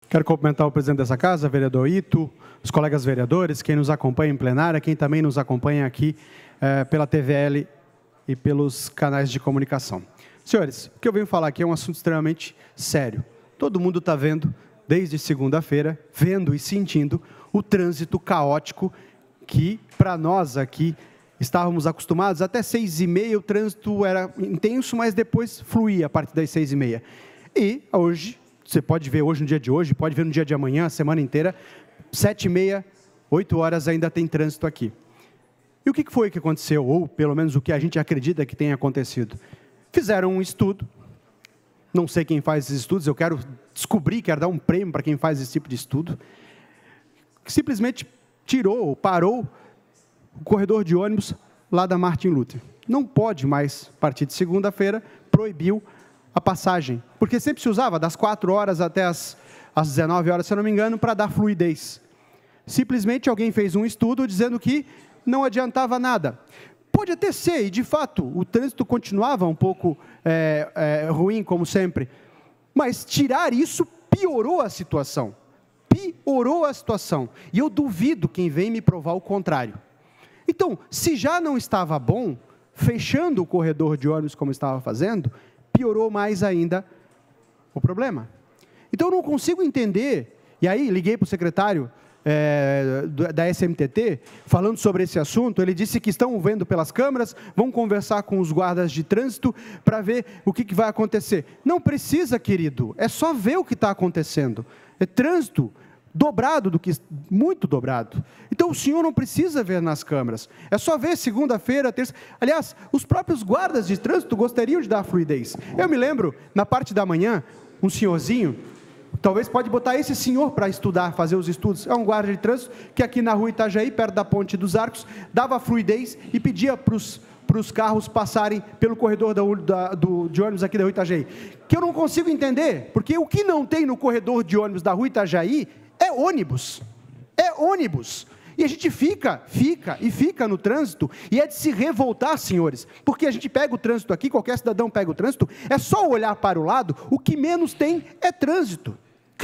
Quero cumprimentar o presidente dessa casa, vereador Ito, os colegas vereadores, quem nos acompanha em plenária, quem também nos acompanha aqui pela TVL e pelos canais de comunicação. Senhores, o que eu venho falar aqui é um assunto extremamente sério. Todo mundo está vendo, desde segunda-feira, vendo e sentindo o trânsito caótico que, para nós aqui, estávamos acostumados, até 6h30 o trânsito era intenso, mas depois fluía a partir das 6h30. E hoje, você pode ver hoje, no dia de hoje, pode ver no dia de amanhã, a semana inteira, 7h30, 8 horas ainda tem trânsito aqui. E o que foi que aconteceu, ou pelo menos o que a gente acredita que tenha acontecido? Fizeram um estudo, não sei quem faz esses estudos, eu quero descobrir, quero dar um prêmio para quem faz esse tipo de estudo, que simplesmente tirou, parou o corredor de ônibus lá da Martin Luther. Não pode mais, a partir de segunda-feira, proibiu a passagem, porque sempre se usava das 4 horas até as 19 horas, se eu não me engano, para dar fluidez. Simplesmente alguém fez um estudo dizendo que não adiantava nada. Pode até ser, e de fato, o trânsito continuava um pouco ruim, como sempre, mas tirar isso piorou a situação. Piorou a situação. E eu duvido quem vem me provar o contrário. Então, se já não estava bom, fechando o corredor de ônibus como estava fazendo, piorou mais ainda o problema. Então, eu não consigo entender, e aí liguei para o secretário da SMTT, falando sobre esse assunto, ele disse que estão vendo pelas câmeras, vão conversar com os guardas de trânsito para ver o que vai acontecer. Não precisa, querido, é só ver o que está acontecendo. É trânsito dobrado muito dobrado. Então, o senhor não precisa ver nas câmeras. É só ver segunda-feira, terça. Aliás, os próprios guardas de trânsito gostariam de dar fluidez. Eu me lembro, na parte da manhã, um senhorzinho, talvez pode botar esse senhor para estudar, fazer os estudos. É um guarda de trânsito que aqui na rua Itajaí, perto da Ponte dos Arcos, dava fluidez e pedia para os carros passarem pelo corredor de ônibus aqui da rua Itajaí. Que eu não consigo entender, porque o que não tem no corredor de ônibus da rua Itajaí é ônibus. É ônibus. E a gente fica no trânsito, e é de se revoltar, senhores, porque a gente pega o trânsito aqui, qualquer cidadão pega o trânsito, é só olhar para o lado, o que menos tem é trânsito.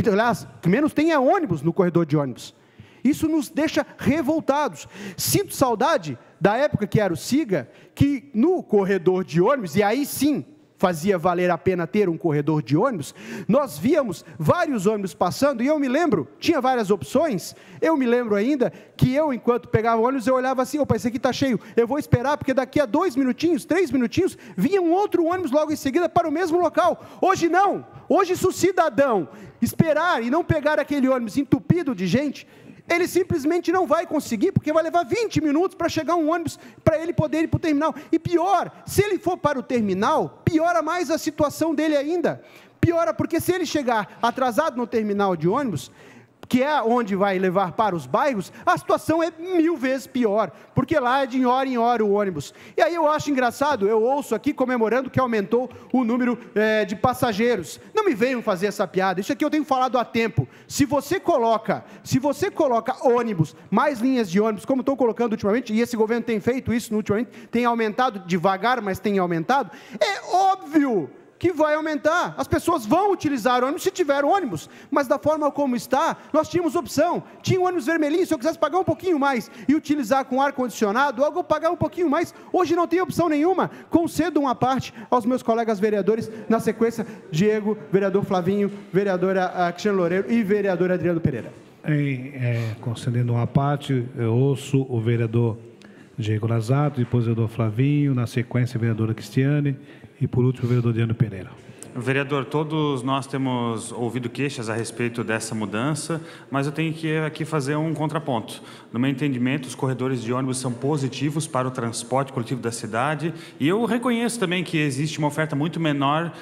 Aliás, o que menos tem é ônibus no corredor de ônibus. Isso nos deixa revoltados. Sinto saudade da época que era o SIGA, que no corredor de ônibus, e aí sim, fazia valer a pena ter um corredor de ônibus, nós víamos vários ônibus passando, e eu me lembro, tinha várias opções, eu me lembro ainda, que eu, enquanto pegava o ônibus, eu olhava assim, opa, esse aqui está cheio, eu vou esperar, porque daqui a 2 minutinhos, 3 minutinhos, vinha um outro ônibus logo em seguida para o mesmo local. Hoje não, hoje se o cidadão esperar e não pegar aquele ônibus entupido de gente, ele simplesmente não vai conseguir, porque vai levar 20 minutos para chegar um ônibus, para ele poder ir para o terminal. E pior, se ele for para o terminal, piora mais a situação dele ainda. Piora porque se ele chegar atrasado no terminal de ônibus, que é onde vai levar para os bairros, a situação é 1000 vezes pior, porque lá é de hora em hora o ônibus. E aí eu acho engraçado, eu ouço aqui comemorando que aumentou o número de passageiros. Não me venham fazer essa piada, isso aqui eu tenho falado há tempo. Se você coloca ônibus, mais linhas de ônibus, como estão colocando ultimamente, e esse governo tem feito isso ultimamente, tem aumentado devagar, mas tem aumentado, é óbvio que vai aumentar, as pessoas vão utilizar ônibus se tiver ônibus, mas da forma como está, nós tínhamos opção, tinha um ônibus vermelhinho, se eu quisesse pagar um pouquinho mais e utilizar com ar-condicionado, eu vou pagar um pouquinho mais, hoje não tem opção nenhuma. Concedo uma parte aos meus colegas vereadores, na sequência, Diego, vereador Flavinho, vereadora Cristiano Loureiro e vereador Adriano Pereira. Concedendo uma parte, eu ouço o vereador Diego Lazato, depois o vereador Flavinho, na sequência a vereadora Cristiane, e, por último, o vereador Adriano Pereira. Vereador, todos nós temos ouvido queixas a respeito dessa mudança, mas eu tenho que aqui fazer um contraponto. No meu entendimento, os corredores de ônibus são positivos para o transporte coletivo da cidade, e eu reconheço também que existe uma oferta muito menor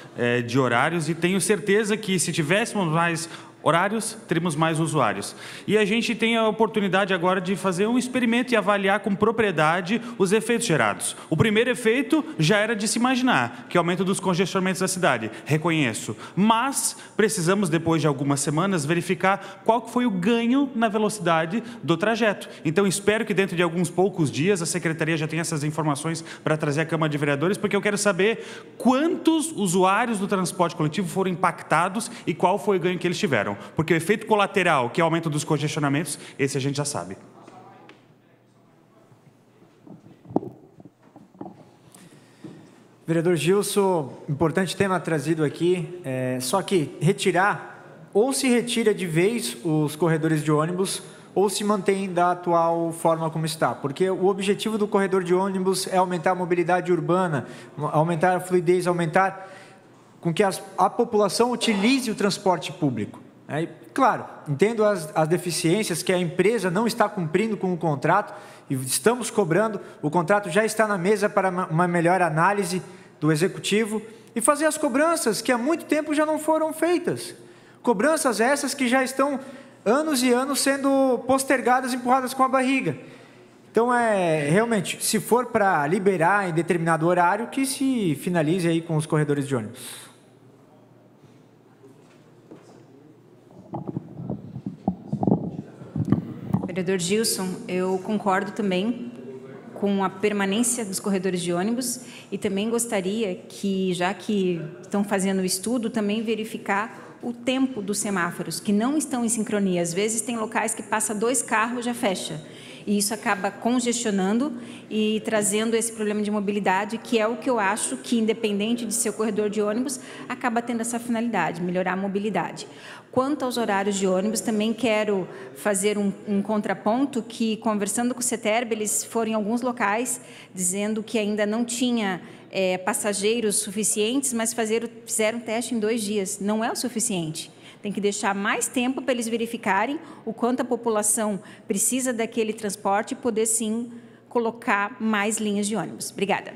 de horários, e tenho certeza que se tivéssemos mais horários, teremos mais usuários. E a gente tem a oportunidade agora de fazer um experimento e avaliar com propriedade os efeitos gerados. O primeiro efeito já era de se imaginar, que é o aumento dos congestionamentos da cidade, reconheço. Mas precisamos, depois de algumas semanas, verificar qual foi o ganho na velocidade do trajeto. Então, espero que dentro de alguns poucos dias a Secretaria já tenha essas informações para trazer à Câmara de Vereadores, porque eu quero saber quantos usuários do transporte coletivo foram impactados e qual foi o ganho que eles tiveram. esperam. Porque o efeito colateral, que é o aumento dos congestionamentos, esse a gente já sabe. Vereador Gilson, importante tema trazido aqui, só que retirar, ou se retira de vez os corredores de ônibus, ou se mantém da atual forma como está. Porque o objetivo do corredor de ônibus é aumentar a mobilidade urbana, aumentar a fluidez, aumentar com que a população utilize o transporte público. Claro, entendo as deficiências que a empresa não está cumprindo com o contrato e estamos cobrando, o contrato já está na mesa para uma melhor análise do Executivo e fazer as cobranças que há muito tempo já não foram feitas. Cobranças essas que já estão anos e anos sendo postergadas, empurradas com a barriga. Então, realmente, se for para liberar em determinado horário, que se finalize aí com os corredores de ônibus. Vereador Gilson, eu concordo também com a permanência dos corredores de ônibus e também gostaria que, já que estão fazendo o estudo, também verificar o tempo dos semáforos, que não estão em sincronia. Às vezes tem locais que passa 2 carros, já fecha. E isso acaba congestionando e trazendo esse problema de mobilidade, que é o que eu acho que, independente de ser o corredor de ônibus, acaba tendo essa finalidade, melhorar a mobilidade. Quanto aos horários de ônibus, também quero fazer um contraponto que, conversando com o CETERB, eles foram em alguns locais dizendo que ainda não tinha passageiros suficientes, mas fizeram teste em 2 dias. Não é o suficiente. Tem que deixar mais tempo para eles verificarem o quanto a população precisa daquele transporte e poder, sim, colocar mais linhas de ônibus. Obrigada.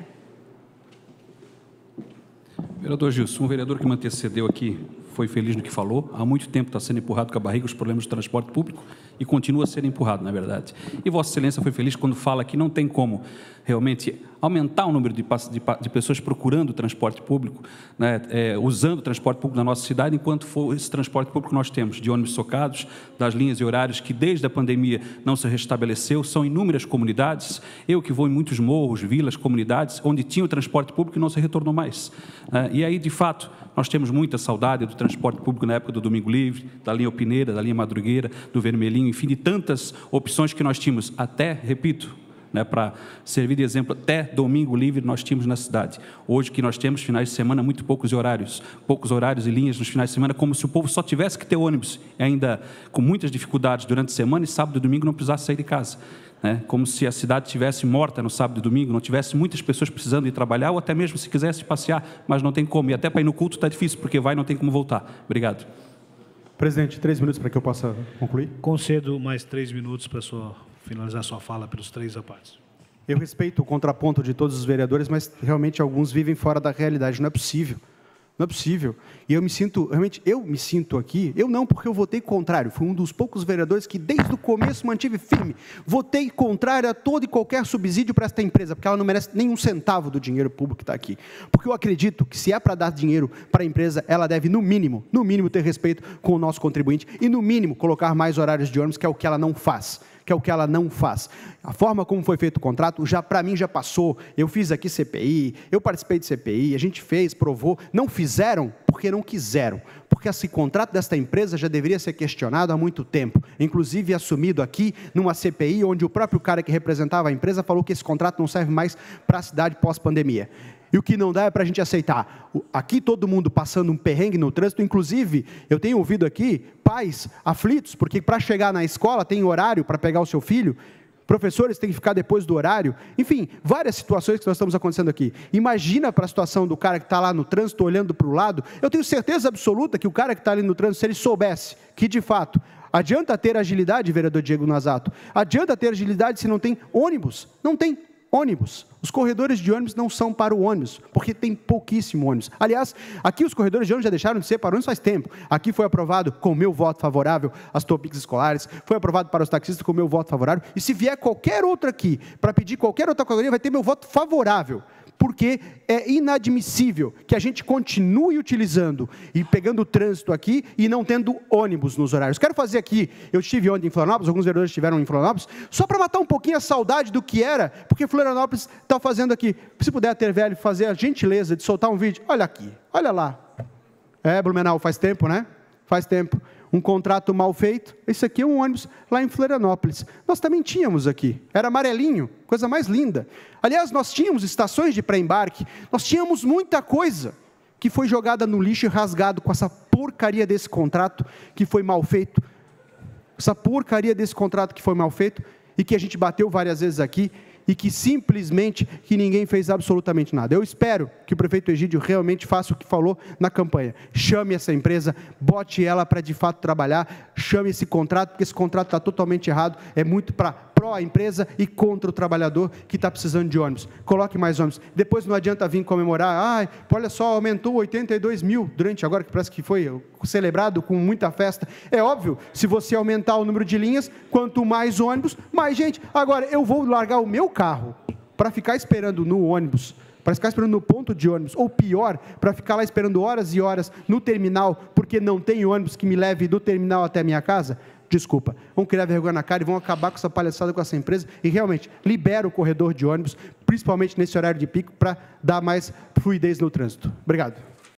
Vereador Gilson, um vereador que me antecedeu aqui foi feliz no que falou. Há muito tempo está sendo empurrado com a barriga os problemas do transporte público e continua a ser empurrado, na verdade. E Vossa Excelência foi feliz quando fala que não tem como realmente aumentar o número de pessoas procurando o transporte público, né, usando o transporte público na nossa cidade, enquanto for esse transporte público que nós temos, de ônibus socados, das linhas e horários que desde a pandemia não se restabeleceu, são inúmeras comunidades, eu que vou em muitos morros, vilas, comunidades, onde tinha o transporte público e não se retornou mais. E aí, de fato, nós temos muita saudade do transporte público na época do Domingo Livre, da linha Alpineira, da linha Madrugueira, do Vermelhinho, enfim, de tantas opções que nós tínhamos, até, repito, para servir de exemplo, até Domingo Livre nós tínhamos na cidade. Hoje que nós temos finais de semana, muito poucos horários e linhas nos finais de semana, como se o povo só tivesse que ter ônibus, ainda com muitas dificuldades durante a semana, e sábado e domingo não precisasse sair de casa. Como se a cidade estivesse morta no sábado e domingo, não tivesse muitas pessoas precisando ir trabalhar, ou até mesmo se quisesse passear, mas não tem como. E até para ir no culto está difícil, porque vai e não tem como voltar. Obrigado. Presidente, 3 minutos para que eu possa concluir. Concedo mais 3 minutos para finalizar sua fala pelos 3 partes. Eu respeito o contraponto de todos os vereadores, mas realmente alguns vivem fora da realidade. Não é possível. Não é possível. E eu me sinto aqui, eu não, porque eu votei contrário. Fui um dos poucos vereadores que, desde o começo, mantive firme. Votei contrário a todo e qualquer subsídio para esta empresa, porque ela não merece nenhum centavo do dinheiro público que está aqui. Porque eu acredito que, se é para dar dinheiro para a empresa, ela deve, no mínimo, ter respeito com o nosso contribuinte e, no mínimo, colocar mais horários de ônibus, que é o que ela não faz. A forma como foi feito o contrato, para mim, já passou. Eu fiz aqui CPI, eu participei de CPI, a gente fez, provou. Não fizeram porque não quiseram. Porque esse contrato desta empresa já deveria ser questionado há muito tempo. Inclusive, assumido aqui numa CPI, onde o próprio cara que representava a empresa falou que esse contrato não serve mais para a cidade pós-pandemia. E o que não dá é para a gente aceitar. Aqui todo mundo passando um perrengue no trânsito, inclusive, eu tenho ouvido aqui pais aflitos, porque para chegar na escola tem horário para pegar o seu filho, professores têm que ficar depois do horário, enfim, várias situações que nós estamos acontecendo aqui. Imagina para a situação do cara que está lá no trânsito, olhando para o lado. Eu tenho certeza absoluta que o cara que está ali no trânsito, se ele soubesse que, de fato, adianta ter agilidade, vereador Diego Nazato, adianta ter agilidade se não tem ônibus, não tem ônibus. Os corredores de ônibus não são para o ônibus, porque tem pouquíssimo ônibus. Aliás, aqui os corredores de ônibus já deixaram de ser para o ônibus faz tempo. Aqui foi aprovado com o meu voto favorável as Topics escolares, foi aprovado para os taxistas com o meu voto favorável, e se vier qualquer outro aqui para pedir qualquer outra categoria, vai ter meu voto favorável. Porque é inadmissível que a gente continue utilizando e pegando o trânsito aqui e não tendo ônibus nos horários. Quero fazer aqui, eu estive ontem em Florianópolis, alguns vereadores estiveram em Florianópolis, só para matar um pouquinho a saudade do que era, porque Florianópolis está fazendo aqui. Se puder ter velho, fazer a gentileza de soltar um vídeo, olha aqui, olha lá. Blumenau, faz tempo, né? Faz tempo. um contrato mal feito. Esse aqui é um ônibus lá em Florianópolis. Nós também tínhamos aqui, era amarelinho, coisa mais linda. Aliás, nós tínhamos estações de pré-embarque, nós tínhamos muita coisa que foi jogada no lixo e rasgado com essa porcaria desse contrato que foi mal feito. Essa porcaria desse contrato que foi mal feito e que a gente bateu várias vezes aqui e que simplesmente ninguém fez absolutamente nada. Eu espero que o prefeito Egídio realmente faça o que falou na campanha. Chame essa empresa, bote ela para de fato trabalhar, chame esse contrato, porque esse contrato está totalmente errado, é muito para pró empresa e contra o trabalhador que está precisando de ônibus. Coloque mais ônibus. Depois não adianta vir comemorar, olha só, aumentou 82 mil durante agora, que parece que foi celebrado com muita festa. É óbvio, se você aumentar o número de linhas, quanto mais ônibus, mais gente. Agora, eu vou largar o meu carro para ficar esperando no ônibus, para ficar esperando no ponto de ônibus, ou pior, para ficar lá esperando horas e horas no terminal, porque não tem ônibus que me leve do terminal até a minha casa? Desculpa, vão criar vergonha na cara e vão acabar com essa palhaçada com essa empresa e realmente libera o corredor de ônibus, principalmente nesse horário de pico, para dar mais fluidez no trânsito. Obrigado.